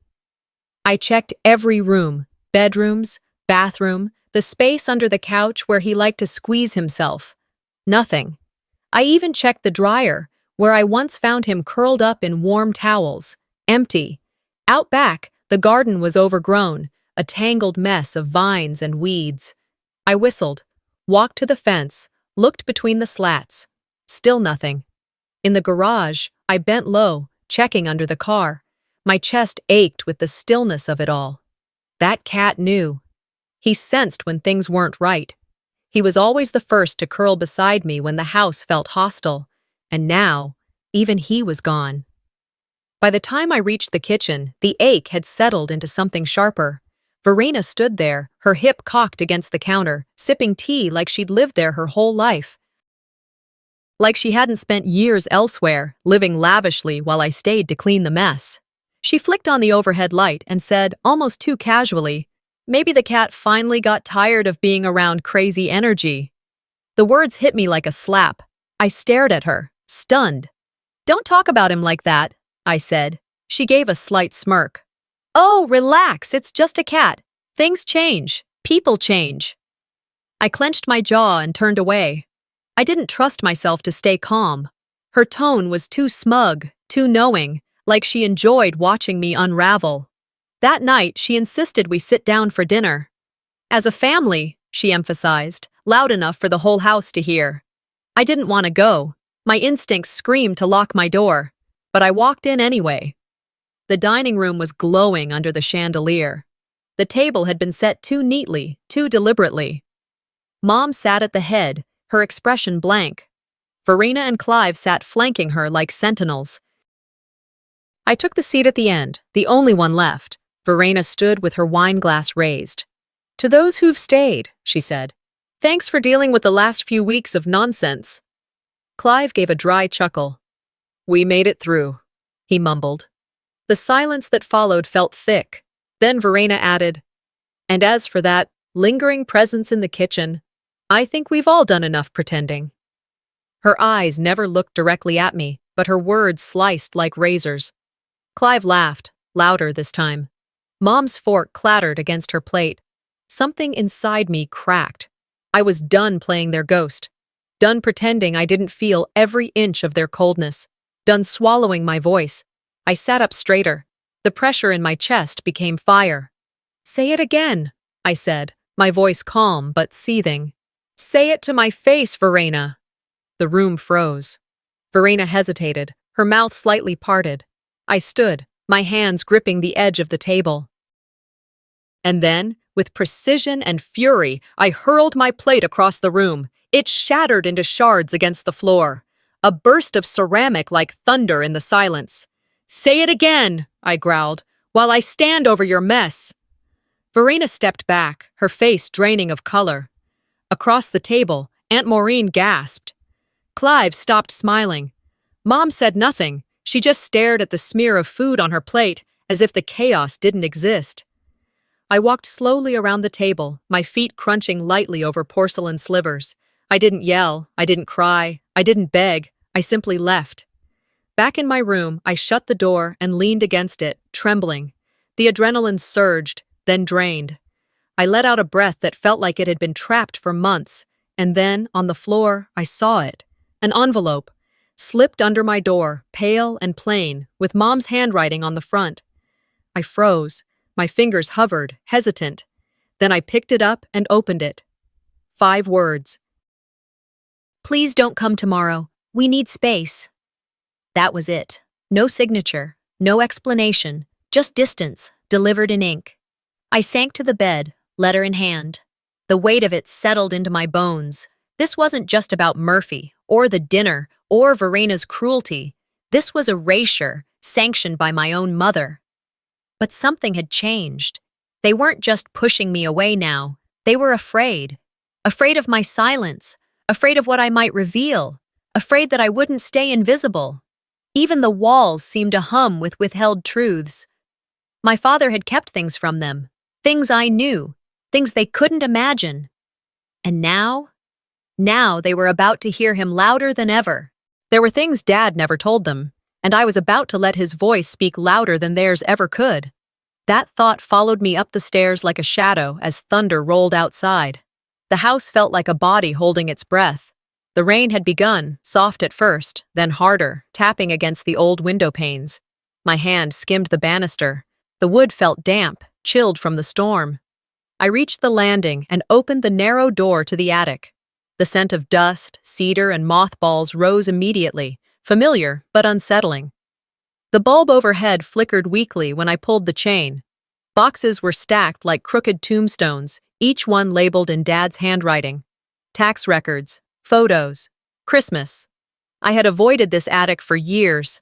I checked every room, bedrooms, bathroom, the space under the couch where he liked to squeeze himself. Nothing. I even checked the dryer, where I once found him curled up in warm towels, empty. Out back, the garden was overgrown, a tangled mess of vines and weeds. I whistled, walked to the fence, looked between the slats. Still nothing. In the garage, I bent low, checking under the car. My chest ached with the stillness of it all. That cat knew. He sensed when things weren't right. He was always the first to curl beside me when the house felt hostile. And now, even he was gone. By the time I reached the kitchen, the ache had settled into something sharper. Verena stood there, her hip cocked against the counter, sipping tea like she'd lived there her whole life. Like she hadn't spent years elsewhere, living lavishly while I stayed to clean the mess. She flicked on the overhead light and said, almost too casually, "Maybe the cat finally got tired of being around crazy energy." The words hit me like a slap. I stared at her, stunned. "Don't talk about him like that," I said. She gave a slight smirk. "Oh, relax, it's just a cat. Things change. People change." I clenched my jaw and turned away. I didn't trust myself to stay calm. Her tone was too smug, too knowing, like she enjoyed watching me unravel. That night, she insisted we sit down for dinner. "As a family," she emphasized, loud enough for the whole house to hear. I didn't want to go. My instincts screamed to lock my door, but I walked in anyway. The dining room was glowing under the chandelier. The table had been set too neatly, too deliberately. Mom sat at the head, her expression blank. Verena and Clive sat flanking her like sentinels. I took the seat at the end, the only one left. Verena stood with her wine glass raised. "To those who've stayed," she said, "thanks for dealing with the last few weeks of nonsense." Clive gave a dry chuckle. "We made it through," he mumbled. The silence that followed felt thick. Then Verena added, "And as for that lingering presence in the kitchen, I think we've all done enough pretending." Her eyes never looked directly at me, but her words sliced like razors. Clive laughed, louder this time. Mom's fork clattered against her plate. Something inside me cracked. I was done playing their ghost. Done pretending I didn't feel every inch of their coldness. Done swallowing my voice. I sat up straighter. The pressure in my chest became fire. "Say it again," I said, my voice calm but seething. "Say it to my face, Verena." The room froze. Verena hesitated, her mouth slightly parted. I stood, my hands gripping the edge of the table. And then, with precision and fury, I hurled my plate across the room. It shattered into shards against the floor. A burst of ceramic like thunder in the silence. "Say it again," I growled, "while I stand over your mess." Verena stepped back, her face draining of color. Across the table, Aunt Maureen gasped. Clive stopped smiling. Mom said nothing. She just stared at the smear of food on her plate, as if the chaos didn't exist. I walked slowly around the table, my feet crunching lightly over porcelain slivers. I didn't yell, I didn't cry, I didn't beg, I simply left. Back in my room, I shut the door and leaned against it, trembling. The adrenaline surged, then drained. I let out a breath that felt like it had been trapped for months, and then, on the floor, I saw it. An envelope, slipped under my door, pale and plain, with Mom's handwriting on the front. I froze. My fingers hovered, hesitant. Then I picked it up and opened it. 5 words. "Please don't come tomorrow. We need space." That was it. No signature, no explanation, just distance, delivered in ink. I sank to the bed, letter in hand. The weight of it settled into my bones. This wasn't just about Murphy, or the dinner, or Verena's cruelty. This was erasure, sanctioned by my own mother. But something had changed. They weren't just pushing me away now. They were afraid. Afraid of my silence. Afraid of what I might reveal. Afraid that I wouldn't stay invisible. Even the walls seemed to hum with withheld truths. My father had kept things from them. Things I knew. Things they couldn't imagine. And now? Now they were about to hear him louder than ever. There were things Dad never told them, and I was about to let his voice speak louder than theirs ever could. That thought followed me up the stairs like a shadow as thunder rolled outside. The house felt like a body holding its breath. The rain had begun, soft at first, then harder, tapping against the old window panes. My hand skimmed the banister. The wood felt damp, chilled from the storm. I reached the landing and opened the narrow door to the attic. The scent of dust, cedar, and mothballs rose immediately, familiar but unsettling. The bulb overhead flickered weakly when I pulled the chain. Boxes were stacked like crooked tombstones, each one labeled in Dad's handwriting. Tax records, photos, Christmas. I had avoided this attic for years.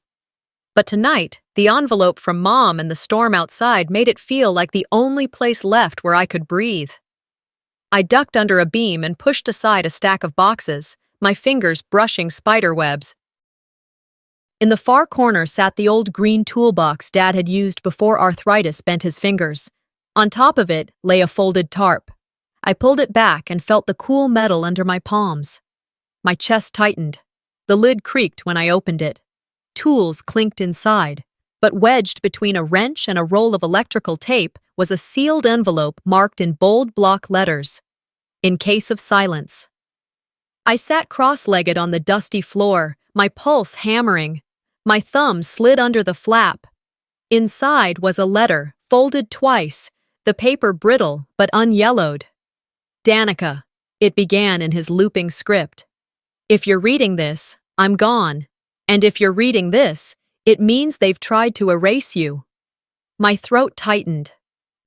But tonight, the envelope from Mom and the storm outside made it feel like the only place left where I could breathe. I ducked under a beam and pushed aside a stack of boxes, my fingers brushing spider webs. In the far corner sat the old green toolbox Dad had used before arthritis bent his fingers. On top of it lay a folded tarp. I pulled it back and felt the cool metal under my palms. My chest tightened. The lid creaked when I opened it. Tools clinked inside, but wedged between a wrench and a roll of electrical tape was a sealed envelope marked in bold block letters. In case of silence. I sat cross-legged on the dusty floor, my pulse hammering. My thumb slid under the flap. Inside was a letter, folded twice, the paper brittle but unyellowed. Danica, it began in his looping script. If you're reading this, I'm gone. And if you're reading this, it means they've tried to erase you. My throat tightened.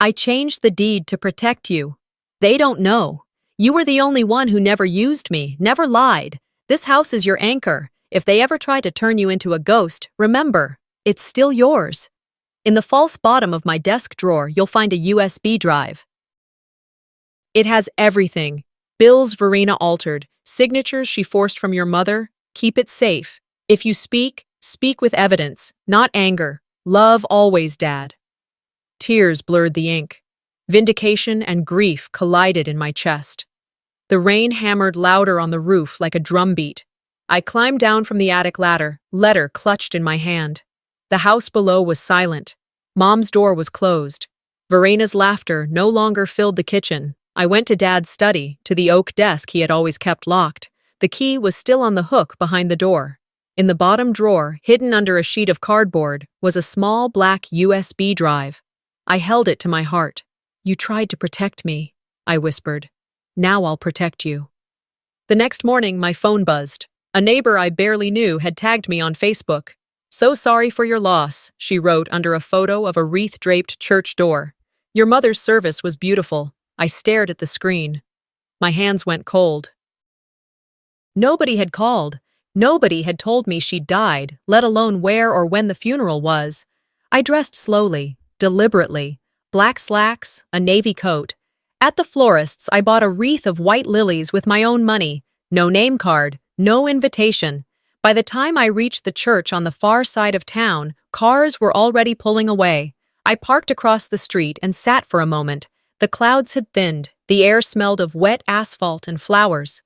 I changed the deed to protect you. They don't know. You were the only one who never used me, never lied. This house is your anchor. If they ever try to turn you into a ghost, remember, it's still yours. In the false bottom of my desk drawer, you'll find a USB drive. It has everything. Bills Verena altered, signatures she forced from your mother. Keep it safe. If you speak, speak with evidence, not anger. Love always, Dad. Tears blurred the ink. Vindication and grief collided in my chest. The rain hammered louder on the roof like a drumbeat. I climbed down from the attic ladder, letter clutched in my hand. The house below was silent. Mom's door was closed. Verena's laughter no longer filled the kitchen. I went to Dad's study, to the oak desk he had always kept locked. The key was still on the hook behind the door. In the bottom drawer, hidden under a sheet of cardboard, was a small black USB drive. I held it to my heart. You tried to protect me, I whispered. Now I'll protect you. The next morning, my phone buzzed. A neighbor I barely knew had tagged me on Facebook. So sorry for your loss, she wrote under a photo of a wreath-draped church door. Your mother's service was beautiful. I stared at the screen. My hands went cold. Nobody had called. Nobody had told me she'd died, let alone where or when the funeral was. I dressed slowly, deliberately. Black slacks, a navy coat. At the florist's, I bought a wreath of white lilies with my own money. No name card, no invitation. By the time I reached the church on the far side of town, cars were already pulling away. I parked across the street and sat for a moment. The clouds had thinned. The air smelled of wet asphalt and flowers.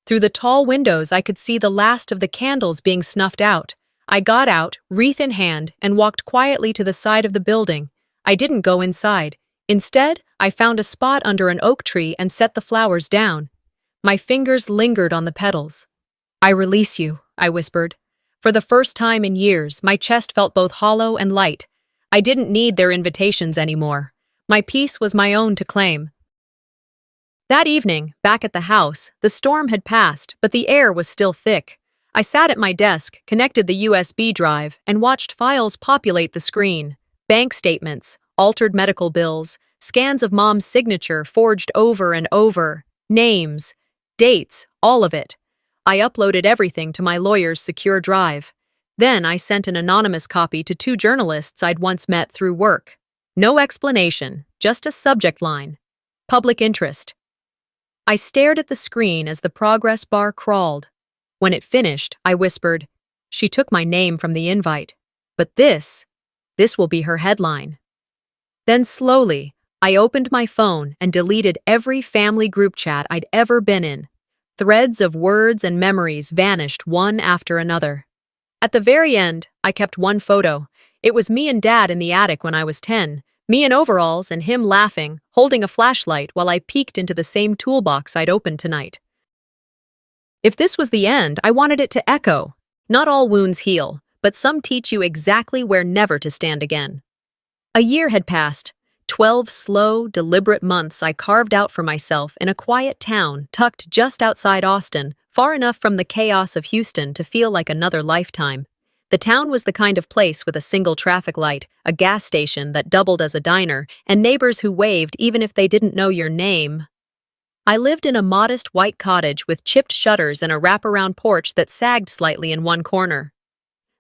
Through the tall windows, I could see the last of the candles being snuffed out. I got out, wreath in hand, and walked quietly to the side of the building. I didn't go inside. Instead, I found a spot under an oak tree and set the flowers down. My fingers lingered on the petals. I release you, I whispered. For the first time in years, my chest felt both hollow and light. I didn't need their invitations anymore. My peace was my own to claim. That evening, back at the house, the storm had passed, but the air was still thick. I sat at my desk, connected the USB drive, and watched files populate the screen. Bank statements, altered medical bills, scans of Mom's signature forged over and over, names, dates, all of it. I uploaded everything to my lawyer's secure drive. Then I sent an anonymous copy to 2 journalists I'd once met through work. No explanation, just a subject line. Public interest. I stared at the screen as the progress bar crawled. When it finished, I whispered, "She took my name from the invite. But this will be her headline." Then slowly, I opened my phone and deleted every family group chat I'd ever been in. Threads of words and memories vanished one after another. At the very end, I kept one photo. It was me and Dad in the attic when I was 10, me in overalls and him laughing, holding a flashlight while I peeked into the same toolbox I'd opened tonight. If this was the end, I wanted it to echo. Not all wounds heal, but some teach you exactly where never to stand again. A year had passed. 12 slow, deliberate months I carved out for myself in a quiet town tucked just outside Austin, far enough from the chaos of Houston to feel like another lifetime. The town was the kind of place with a single traffic light, a gas station that doubled as a diner, and neighbors who waved even if they didn't know your name. I lived in a modest white cottage with chipped shutters and a wraparound porch that sagged slightly in one corner.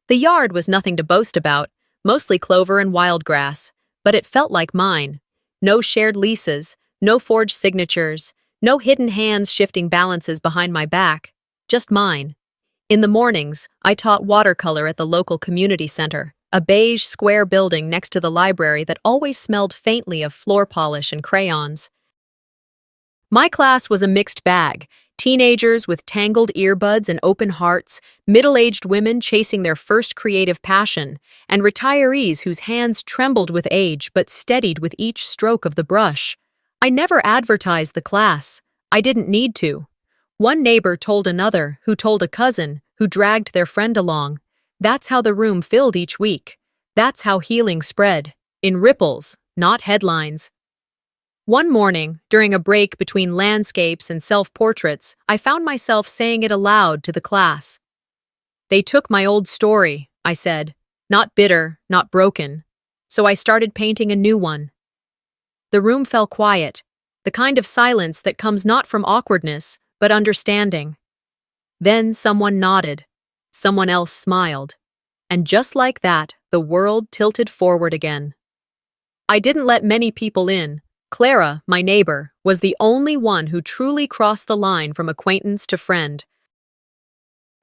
The yard was nothing to boast about, mostly clover and wild grass, but it felt like mine. No shared leases, no forged signatures, no hidden hands shifting balances behind my back, just mine. In the mornings, I taught watercolor at the local community center, a beige square building next to the library that always smelled faintly of floor polish and crayons. My class was a mixed bag, teenagers with tangled earbuds and open hearts, middle-aged women chasing their first creative passion, and retirees whose hands trembled with age but steadied with each stroke of the brush. I never advertised the class. I didn't need to. One neighbor told another, who told a cousin, who dragged their friend along. That's how the room filled each week. That's how healing spread. In ripples, not headlines. One morning, during a break between landscapes and self-portraits, I found myself saying it aloud to the class. They took my old story, I said. Not bitter, not broken. So I started painting a new one. The room fell quiet, the kind of silence that comes not from awkwardness, but understanding. Then someone nodded. Someone else smiled. And just like that, the world tilted forward again. I didn't let many people in. Clara, my neighbor, was the only one who truly crossed the line from acquaintance to friend.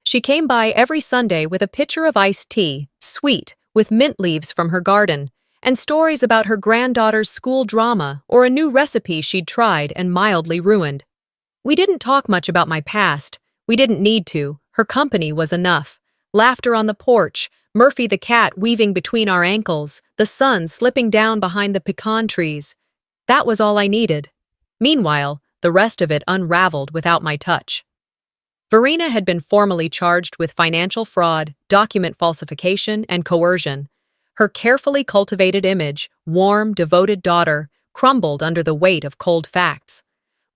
She came by every Sunday with a pitcher of iced tea, sweet, with mint leaves from her garden, and stories about her granddaughter's school drama or a new recipe she'd tried and mildly ruined. We didn't talk much about my past. We didn't need to. Her company was enough. Laughter on the porch, Murphy the cat weaving between our ankles, the sun slipping down behind the pecan trees. That was all I needed. Meanwhile, the rest of it unraveled without my touch. Verena had been formally charged with financial fraud, document falsification, and coercion. Her carefully cultivated image, warm, devoted daughter, crumbled under the weight of cold facts.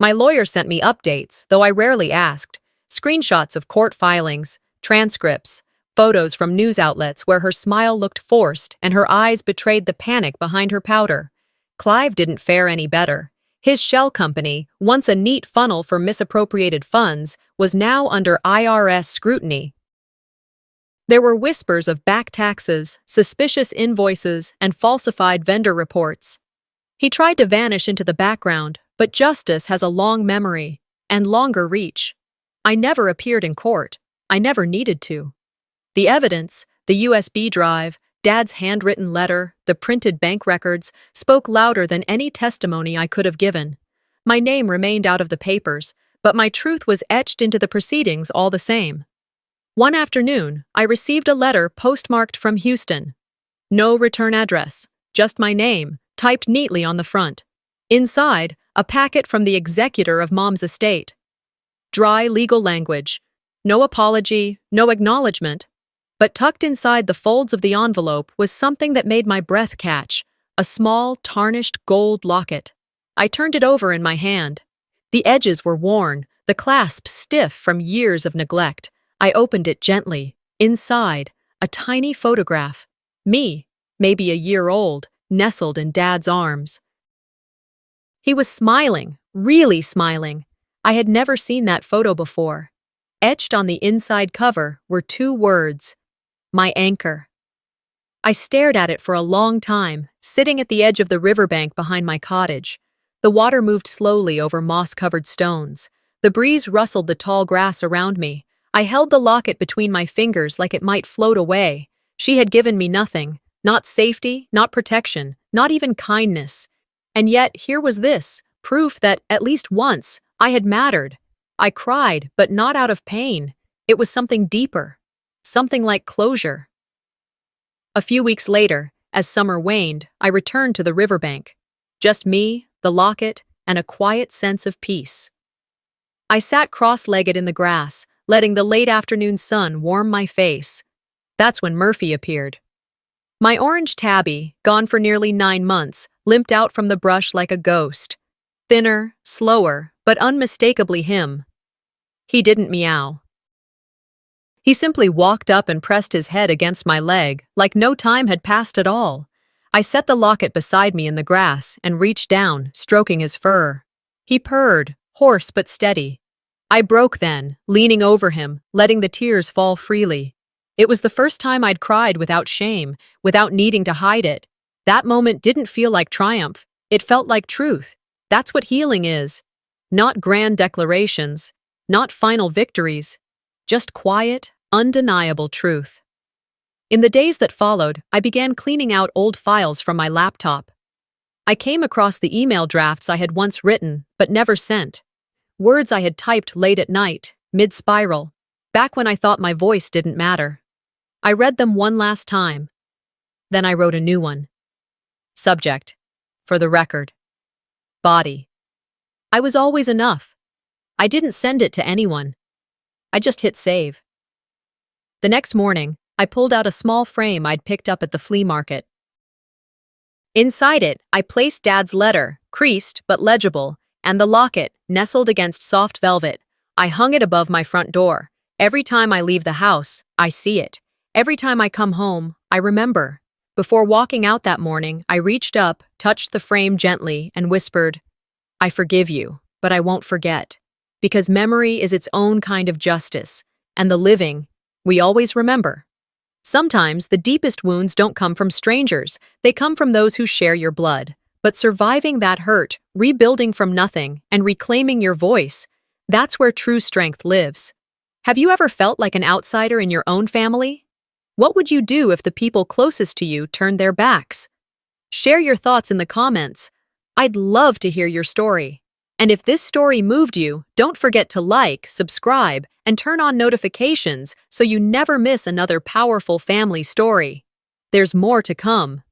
My lawyer sent me updates, though I rarely asked, screenshots of court filings, transcripts, photos from news outlets where her smile looked forced and her eyes betrayed the panic behind her powder. Clive didn't fare any better. His shell company, once a neat funnel for misappropriated funds, was now under IRS scrutiny. There were whispers of back taxes, suspicious invoices, and falsified vendor reports. He tried to vanish into the background, but justice has a long memory and longer reach. I never appeared in court. I never needed to. The evidence, the USB drive, Dad's handwritten letter, the printed bank records, spoke louder than any testimony I could have given. My name remained out of the papers, but my truth was etched into the proceedings all the same. One afternoon, I received a letter postmarked from Houston. No return address, just my name, typed neatly on the front. Inside, a packet from the executor of Mom's estate. Dry legal language. No apology, no acknowledgement. But tucked inside the folds of the envelope was something that made my breath catch, a small, tarnished gold locket. I turned it over in my hand. The edges were worn, the clasp stiff from years of neglect. I opened it gently. Inside, a tiny photograph. Me, maybe a year old, nestled in Dad's arms. He was smiling, really smiling. I had never seen that photo before. Etched on the inside cover were 2 words. My anchor. I stared at it for a long time, sitting at the edge of the riverbank behind my cottage. The water moved slowly over moss-covered stones. The breeze rustled the tall grass around me. I held the locket between my fingers like it might float away. She had given me nothing, not safety, not protection, not even kindness. And yet, here was this, proof that, at least once, I had mattered. I cried, but not out of pain. It was something deeper. Something like closure. A few weeks later, as summer waned, I returned to the riverbank. Just me, the locket, and a quiet sense of peace. I sat cross-legged in the grass, letting the late afternoon sun warm my face. That's when Murphy appeared. My orange tabby, gone for nearly 9 months, limped out from the brush like a ghost. Thinner, slower, but unmistakably him. He didn't meow. He simply walked up and pressed his head against my leg, like no time had passed at all. I set the locket beside me in the grass and reached down, stroking his fur. He purred, hoarse but steady. I broke then, leaning over him, letting the tears fall freely. It was the first time I'd cried without shame, without needing to hide it. That moment didn't feel like triumph. It felt like truth. That's what healing is. Not grand declarations, not final victories, just quiet, undeniable truth. In the days that followed, I began cleaning out old files from my laptop. I came across the email drafts I had once written, but never sent. Words I had typed late at night, mid-spiral, back when I thought my voice didn't matter. I read them one last time. Then I wrote a new one. Subject: for the record. Body. I was always enough. I didn't send it to anyone. I just hit save. The next morning, I pulled out a small frame I'd picked up at the flea market. Inside it, I placed Dad's letter, creased but legible, and the locket, nestled against soft velvet. I hung it above my front door. Every time I leave the house, I see it. Every time I come home, I remember. Before walking out that morning, I reached up, touched the frame gently, and whispered, "I forgive you, but I won't forget." Because memory is its own kind of justice, and the living, we always remember. Sometimes the deepest wounds don't come from strangers, they come from those who share your blood. But surviving that hurt, rebuilding from nothing, and reclaiming your voice, that's where true strength lives. Have you ever felt like an outsider in your own family? What would you do if the people closest to you turned their backs? Share your thoughts in the comments. I'd love to hear your story. And if this story moved you, don't forget to like, subscribe, and turn on notifications so you never miss another powerful family story. There's more to come.